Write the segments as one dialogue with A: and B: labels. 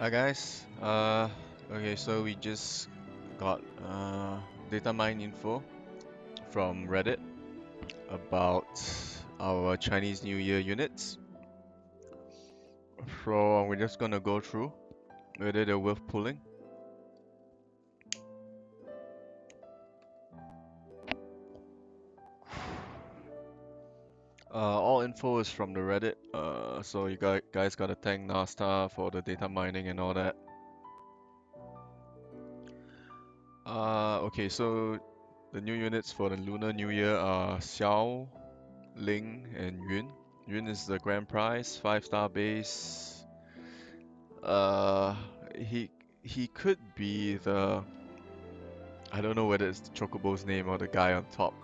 A: Hi guys, okay, so we just got data mine info from Reddit about our Chinese New Year units. So we're just gonna go through whether they're worth pulling. All info is from the Reddit, so you guys gotta thank Nasta for the data mining and all that. Okay, so the new units for the Lunar New Year are Xiao, Ling, and Yun. Yun is the grand prize, 5-star base. Uh, he he could be the, I don't know whether it's the Chocobo's name or the guy on top.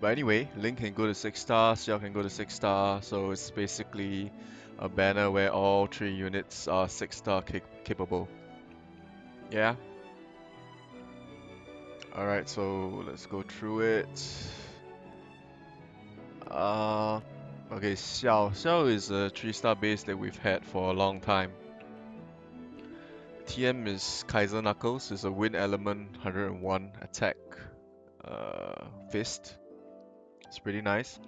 A: But anyway, Ling can go to 6-star, Xiao can go to 6-star, so it's basically a banner where all 3 units are 6-star capable. Yeah. Alright, so let's go through it. Uh, okay, Xiao. Xiao is a 3-star base that we've had for a long time. TM is Kaiser Knuckles, is a wind element 101 attack fist. It's pretty nice.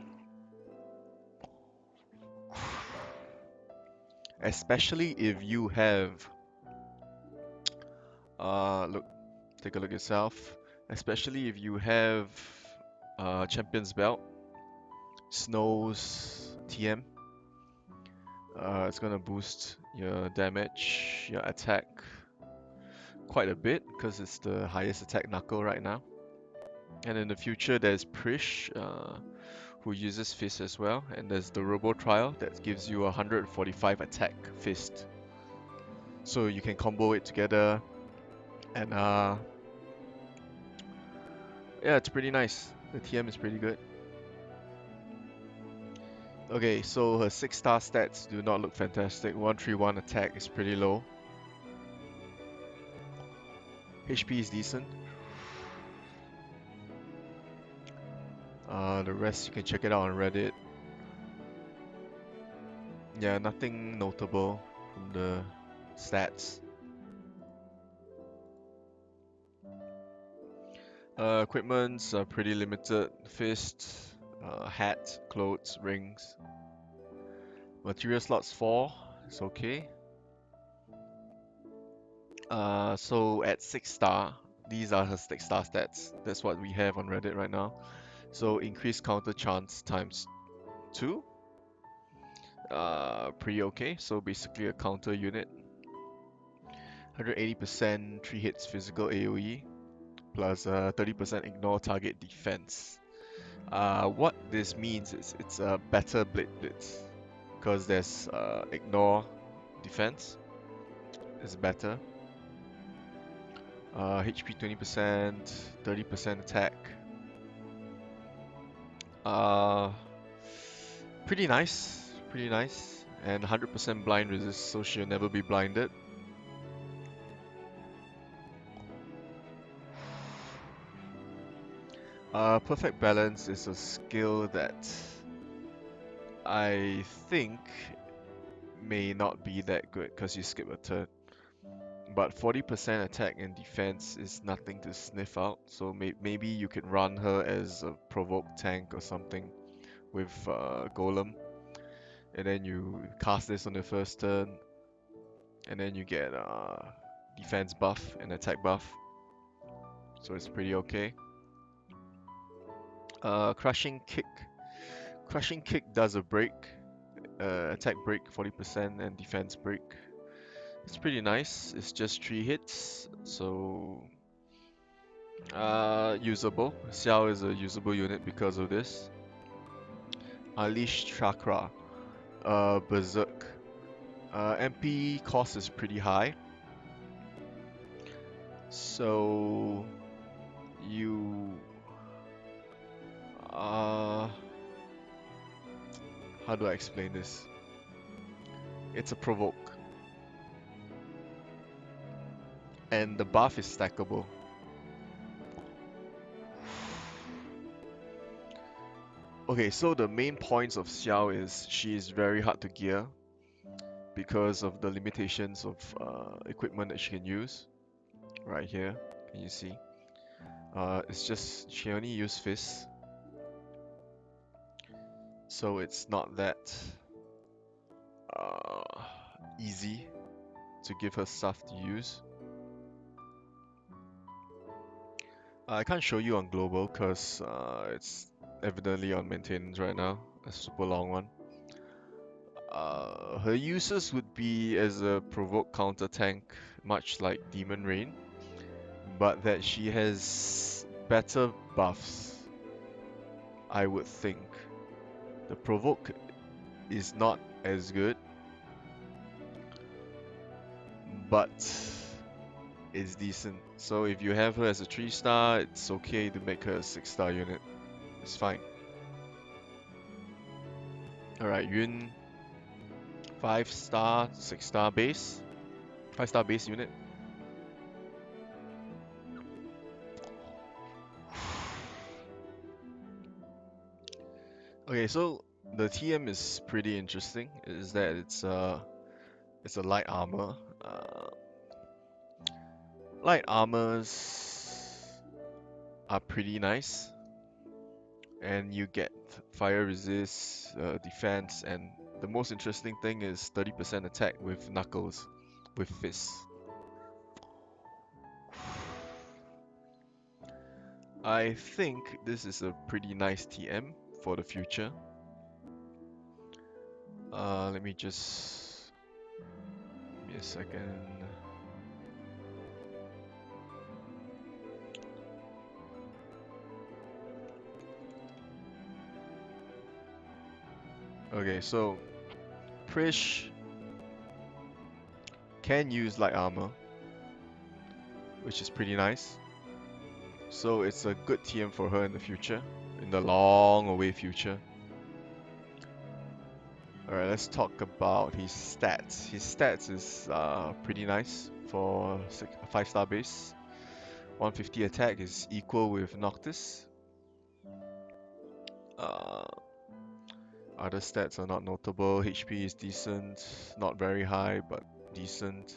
A: Especially if you have look, take a look yourself. Especially if you have Champion's Belt, Snow's TM. It's gonna boost your damage, your attack quite a bit because it's the highest attack knuckle right now. And in the future, there's Prish, who uses Fist as well, and there's the Robo Trial that gives you 145 attack Fist. So you can combo it together, and yeah, it's pretty nice. The TM is pretty good. Okay, so her 6-star stats do not look fantastic. 131 attack is pretty low. HP is decent. The rest you can check it out on Reddit. Yeah, nothing notable from the stats. Equipments are pretty limited. Fist, hat, clothes, rings. Material slots 4, it's okay. So at 6-star, these are her 6-star stats. That's what we have on Reddit right now. So increased counter chance times 2. Pretty okay. So basically a counter unit. 180% 3 hits physical AoE plus 30% ignore target defense. What this means is it's a better Blitz because there's ignore defense is better. HP 20%, 30% attack. Uh, pretty nice, pretty nice. And 100% blind resist, so she'll never be blinded. Perfect balance is a skill that I think may not be that good because you skip a turn. But 40% attack and defense is nothing to sniff out, so maybe you could run her as a provoke tank or something with Golem, and then you cast this on the first turn, and then you get defense buff and attack buff, so it's pretty okay. Crushing Kick. Crushing Kick does a break, attack break 40% and defense break. It's pretty nice. It's just 3 hits, so usable. Xiao is a usable unit because of this. Unleash Chakra. Berserk. MP cost is pretty high. So you how do I explain this? It's a provoke. And the buff is stackable. Okay, so the main points of Xiao is she is very hard to gear because of the limitations of equipment that she can use. Right here, can you see? It's just she only uses fists, so it's not that uh, easy to give her stuff to use. I can't show you on global because it's evidently on maintenance right now, a super long one. Her uses would be as a provoke counter tank, much like Demon Rain, but that she has better buffs, I would think. The provoke is not as good, but is decent. So if you have her as a 3-star, it's okay to make her a 6-star unit. It's fine. Alright, Yun, 5-star, 6-star base. 5-star base unit. Okay, so the TM is pretty interesting. Is that it's a light armor. Light armors are pretty nice, and you get fire resist, defense, and the most interesting thing is 30% attack with knuckles, with fists. I think this is a pretty nice TM for the future. Let me just give me a second. Okay, so Prish can use light armor, which is pretty nice. So it's a good TM for her in the future, in the long away future. Alright, let's talk about his stats. His stats is pretty nice for a 5-star base. 150 attack is equal with Noctis. Other stats are not notable. HP is decent, not very high, but decent.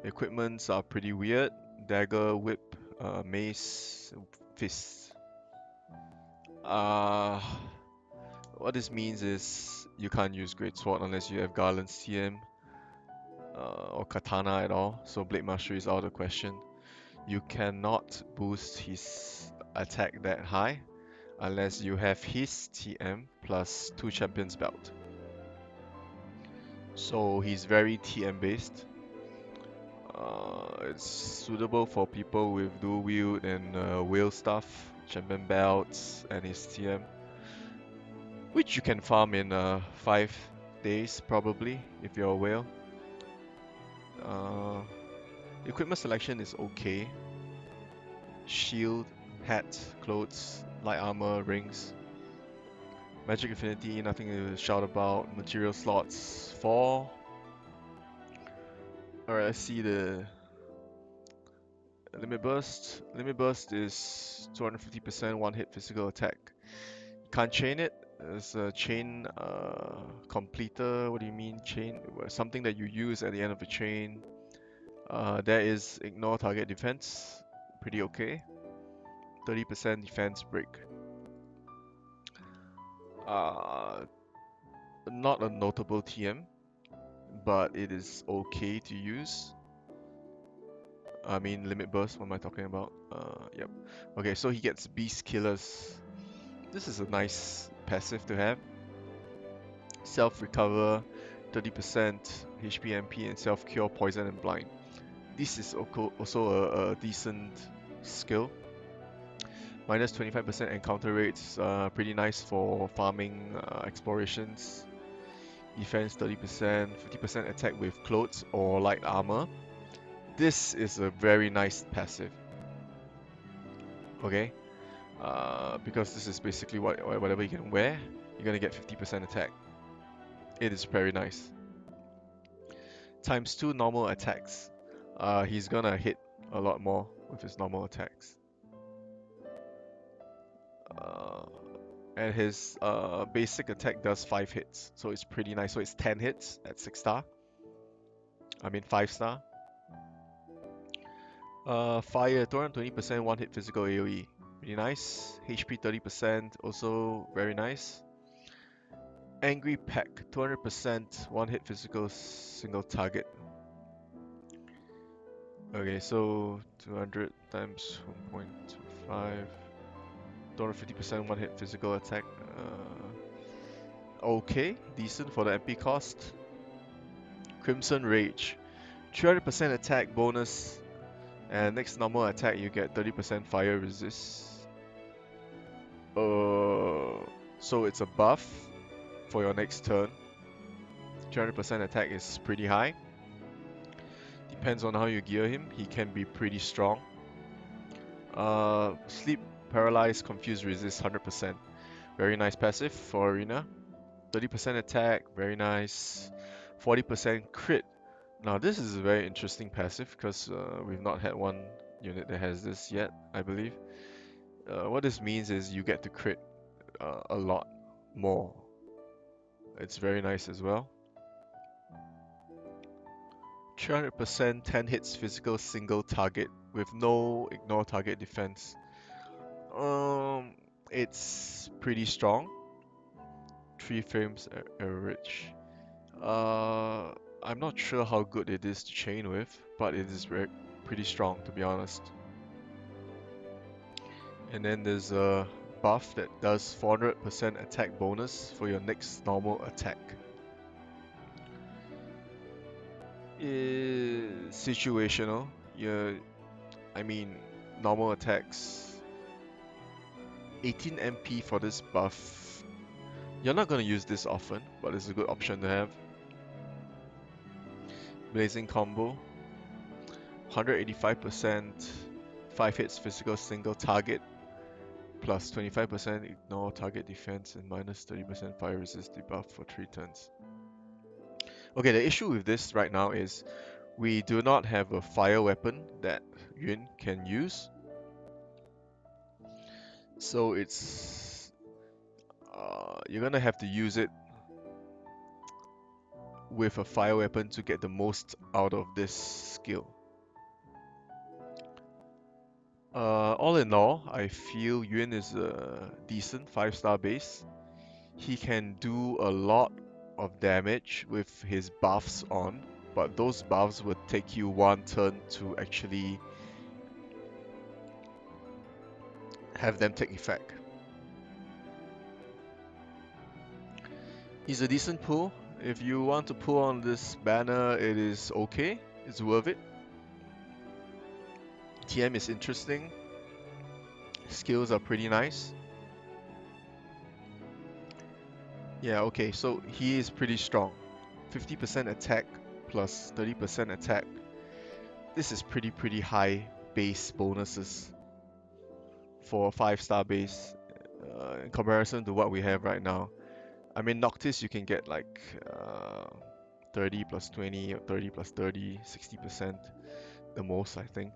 A: Equipments are pretty weird. Dagger, whip, mace, fist. What this means is you can't use Great Sword unless you have Garland's TM or Katana at all, so Blade Mastery is out of the question. You cannot boost his attack that high unless you have his TM plus 2 Champions Belt. So he's very TM based. It's suitable for people with dual wield and whale stuff, Champion Belts, and his TM, which you can farm in 5 days probably if you're a whale. Equipment selection is okay. Shield, hat, clothes, light armor, rings. Magic Affinity, nothing to shout about. Material slots, 4. Alright, let's see the Limit Burst. Limit Burst is 250% one-hit physical attack. You can't chain it. It's a chain completer. What do you mean chain? Something that you use at the end of a chain. There is ignore target defense. Pretty okay. 30% defense break. Not a notable TM, but it is okay to use. I mean limit burst, what am I talking about? Yep. Okay, so he gets beast killers. This is a nice passive to have. Self recover, 30% HP MP, and self cure poison and blind. This is also a decent skill. Minus 25% encounter rates, pretty nice for farming explorations. Defense 30%, 50% attack with clothes or light armor. This is a very nice passive. Okay, because this is basically whatever you can wear, you're gonna get 50% attack. It is very nice. Times 2 normal attacks. He's gonna hit a lot more with his normal attacks. and his basic attack does 5 hits, so it's pretty nice. So it's 10 hits at 6 star. I mean 5 star. Fire 220% one hit physical AoE. Pretty nice. HP 30%, also very nice. Angry Peck 200% one hit physical single target. Okay, so 200 times 1.25. 250% one hit physical attack. Okay, decent for the MP cost. Crimson Rage 300% attack bonus, and next normal attack you get 30% fire resist. So it's a buff for your next turn. 300% attack is pretty high. Depends on how you gear him. He can be pretty strong. Sleep, Paralyze, Confuse, Resist 100%. Very nice passive for Arena. 30% attack, very nice. 40% crit. Now this is a very interesting passive because we've not had one unit that has this yet, I believe. What this means is you get to crit a lot more. It's very nice as well. 300% 10 hits physical single target with no ignore target defense. It's pretty strong. 3 frames average. I'm not sure how good it is to chain with, but it is pretty strong to be honest. And then there's a buff that does 400% attack bonus for your next normal attack. Is situational. I mean, normal attacks. 18 MP for this buff. You're not going to use this often, but it's a good option to have. Blazing combo. 185%, 5 hits physical single target, plus 25% ignore target defense, and minus 30% fire resist debuff for 3 turns. Okay, the issue with this right now is we do not have a fire weapon that Yun can use. So it's you're gonna have to use it with a fire weapon to get the most out of this skill. All in all, I feel Yun is a decent 5-star base. He can do a lot of damage with his buffs on, but those buffs would take you 1 turn to actually have them take effect. He's a decent pull. If you want to pull on this banner, it is okay. It's worth it. TM is interesting. Skills are pretty nice. Yeah, okay, so he is pretty strong. 50% attack plus 30% attack. This is pretty high base bonuses for a 5-star base in comparison to what we have right now. I mean, Noctis you can get like 30 plus 20 or 30 plus 30, 60% the most I think.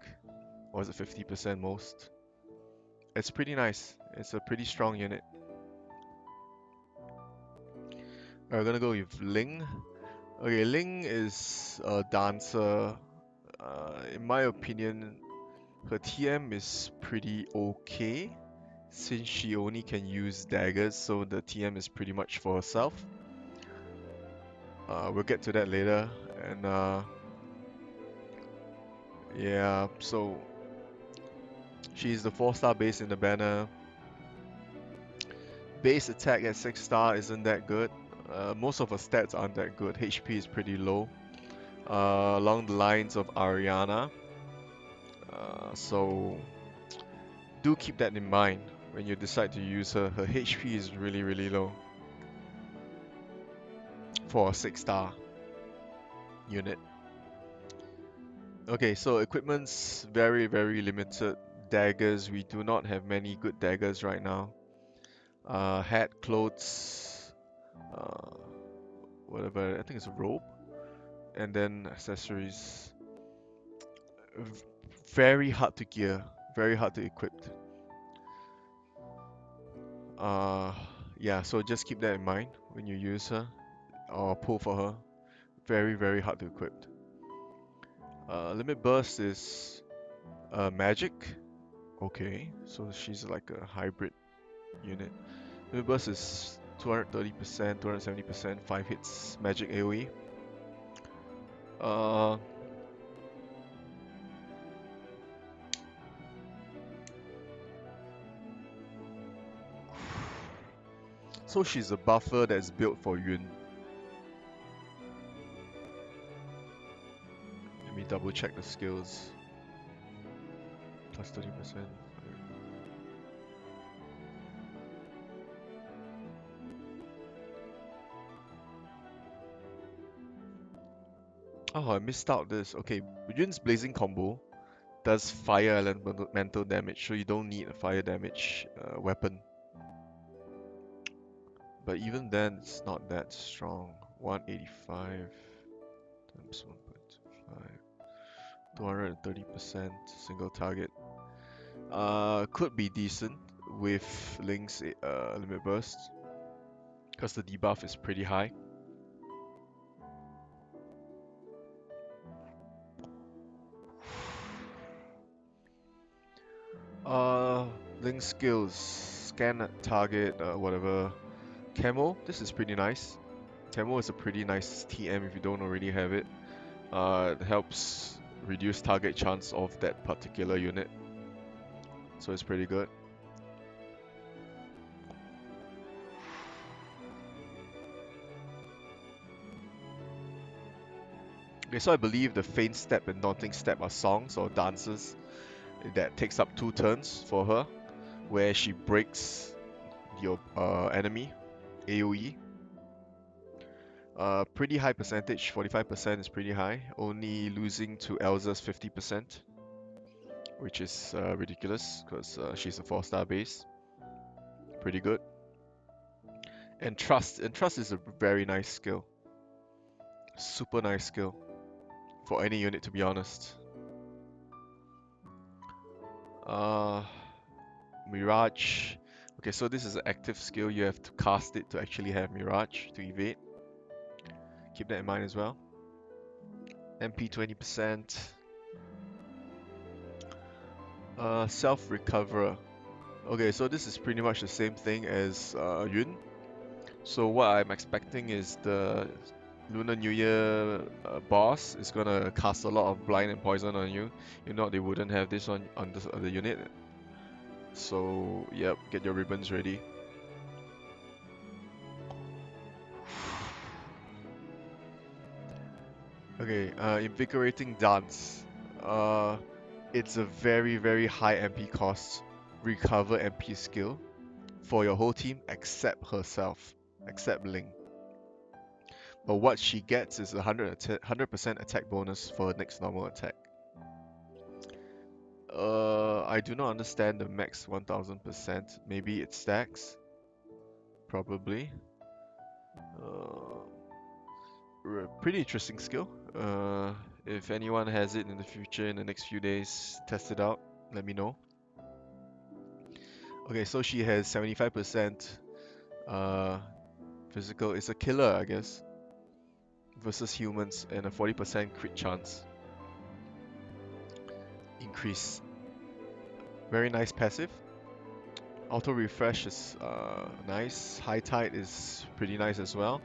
A: Or is it 50% most? It's pretty nice. It's a pretty strong unit. We're gonna go with Ling. Okay, Ling is a dancer. In my opinion, her TM is pretty okay since she only can use daggers, so the TM is pretty much for herself. We'll get to that later. And yeah, so she's the 4-star base in the banner. Base attack at 6-star isn't that good. Most of her stats aren't that good. HP is pretty low. Along the lines of Ariana. So do keep that in mind when you decide to use her. Her HP is really low for a 6-star unit. Okay, so equipment's very limited. Daggers, we do not have many good daggers right now. Hat, clothes, whatever, I think it's a robe. And then accessories. Very hard to gear, very hard to equip. Uh, yeah, so just keep that in mind when you use her or pull for her. Very, very hard to equip. Limit Burst is magic. Okay, so she's like a hybrid unit. Limit Burst is 230%, 270%, 5 hits, magic AoE. Uh, so she's a buffer that's built for Yun. Let me double check the skills. Plus 30%. Oh, I missed out this. Okay, Yun's Blazing Combo does fire elemental damage, so you don't need a fire damage weapon. But even then, it's not that strong. 185 times 1.5. 230% single target. Could be decent with Ling's limit burst, because the debuff is pretty high. Link skills, scan at target, whatever. Camo, this is pretty nice. Camo is a pretty nice TM if you don't already have it. It helps reduce target chance of that particular unit, so it's pretty good. Okay, so I believe the Feint Step and Daunting Step are songs or dances that takes up 2 turns for her, where she breaks your enemy AoE. Pretty high percentage, 45% is pretty high, only losing to Elza's 50%, which is ridiculous because she's a 4-star base. Pretty good. And Trust is a very nice skill. Super nice skill for any unit, to be honest. Uh, Mirage. Okay, so this is an active skill. You have to cast it to actually have Mirage to evade. Keep that in mind as well. MP 20%. Self-recover. Okay, so this is pretty much the same thing as Yun. So what I'm expecting is the Lunar New Year boss is gonna cast a lot of blind and poison on you. If not, they wouldn't have this on this other unit. So yep, get your ribbons ready. Okay, Invigorating Dance. It's a very, very high MP cost recover MP skill for your whole team except herself, except Ling. But what she gets is a 100% attack bonus for her next normal attack. I do not understand the max 1000%. Maybe it stacks. Probably. Pretty interesting skill. If anyone has it in the future, in the next few days, test it out. Let me know. Okay, so she has 75% physical. It's a killer, I guess, versus humans, and a 40% crit chance. Increase. Very nice passive. Auto refresh is nice. High tide is pretty nice as well.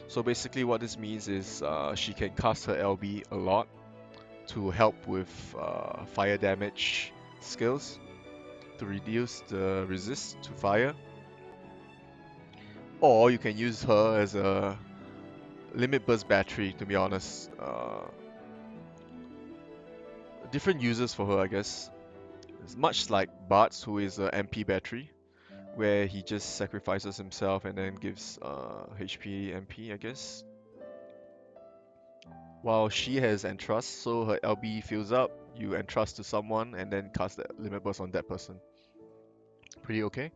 A: So basically what this means is she can cast her LB a lot to help with fire damage skills to reduce the resist to fire. Or you can use her as a limit burst battery, to be honest. Different uses for her, I guess. It's much like Bart's, who is a MP battery, where he just sacrifices himself and then gives HP MP, I guess. While she has Entrust, so her LB fills up, you Entrust to someone and then cast the limit burst on that person. Pretty okay.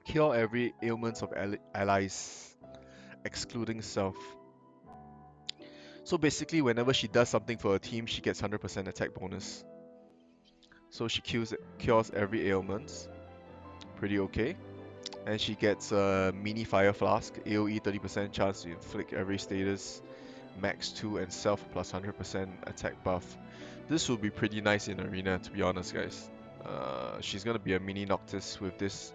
A: Cure every ailments of allies, excluding self. So basically, whenever she does something for a team, she gets 100% attack bonus. So she cures every ailment. Pretty okay. And she gets a mini fire flask, AoE 30% chance to inflict every status, max 2 and self plus 100% attack buff. This will be pretty nice in arena, to be honest, guys. She's gonna be a mini Noctis with this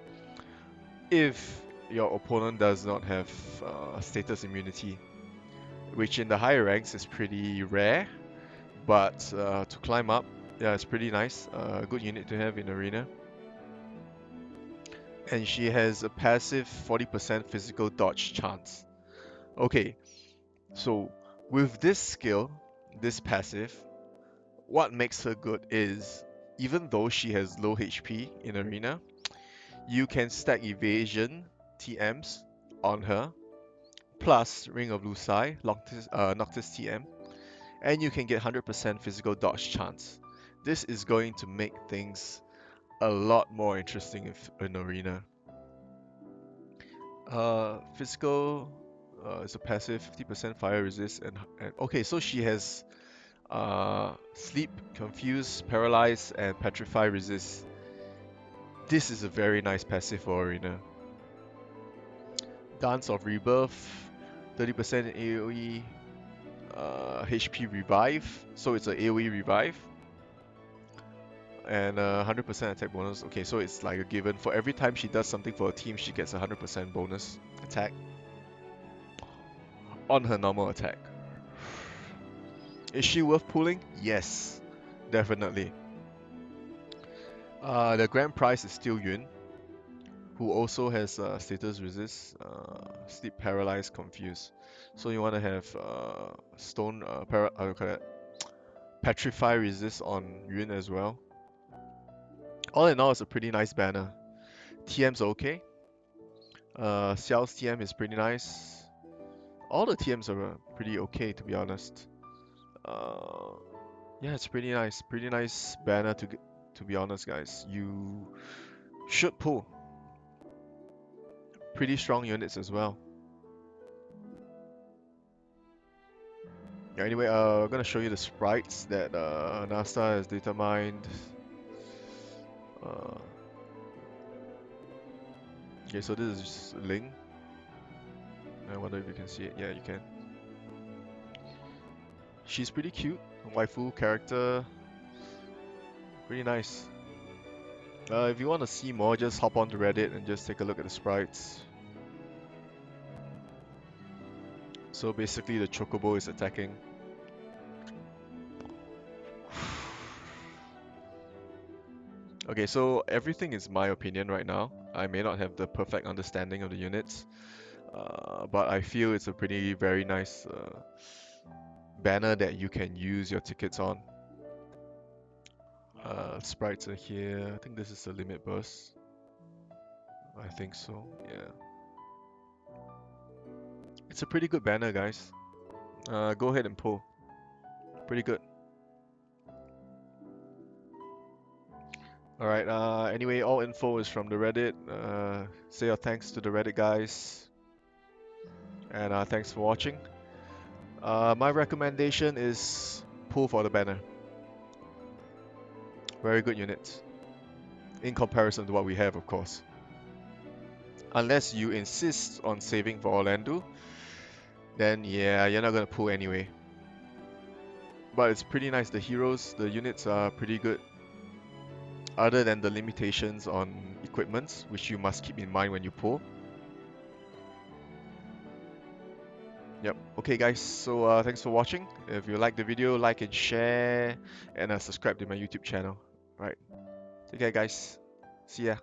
A: if your opponent does not have status immunity, which in the higher ranks is pretty rare, but to climb up, yeah, it's pretty nice. Good unit to have in arena. And she has a passive 40% physical dodge chance. Okay, so with this skill, this passive, what makes her good is even though she has low HP in arena, you can stack evasion TMs on her, plus Ring of Lucai, Noctis TM, and you can get 100% physical dodge chance. This is going to make things a lot more interesting in arena. Physical is a passive, 50% fire resist, and okay, so she has sleep, confuse, paralyze, and petrify resist. This is a very nice passive for arena. Dance of Rebirth, 30% AoE, HP revive, so it's an AoE revive, and 100% attack bonus. Okay, so it's like a given. For every time she does something for a team, she gets 100% bonus attack on her normal attack. Is she worth pulling? Yes, definitely. The grand prize is still Yun, who also has status resist, sleep, paralyzed, confused. So you want to have stone, petrify resist on Yun as well. All in all, it's a pretty nice banner. TM's okay. Xiao's TM is pretty nice. All the TMs are pretty okay, to be honest. Uh, yeah, it's pretty nice. Pretty nice banner to be honest, guys. You should pull. Pretty strong units as well. Yeah, anyway, I'm gonna show you the sprites that NASA has datamined. Uh, okay, so this is Ling. I wonder if you can see it. Yeah, you can. She's pretty cute. Waifu character. Pretty nice. If you want to see more, just hop onto Reddit and just take a look at the sprites. So basically the Chocobo is attacking. Okay, so everything is my opinion right now. I may not have the perfect understanding of the units, but I feel it's a very nice banner that you can use your tickets on. Sprites are here. I think this is a limit burst. I think so, yeah. It's a pretty good banner, guys. Go ahead and pull. Pretty good. Alright, anyway, all info is from the Reddit. Say your thanks to the Reddit guys. And thanks for watching. My recommendation is pull for the banner. Very good units. In comparison to what we have, of course. Unless you insist on saving for Orlando, then yeah, you're not gonna pull anyway. But it's pretty nice. The heroes, the units are pretty good. Other than the limitations on equipments, which you must keep in mind when you pull. Yep. Okay, guys. So thanks for watching. If you like the video, like and share, and subscribe to my YouTube channel. Right. Take care, guys. See ya.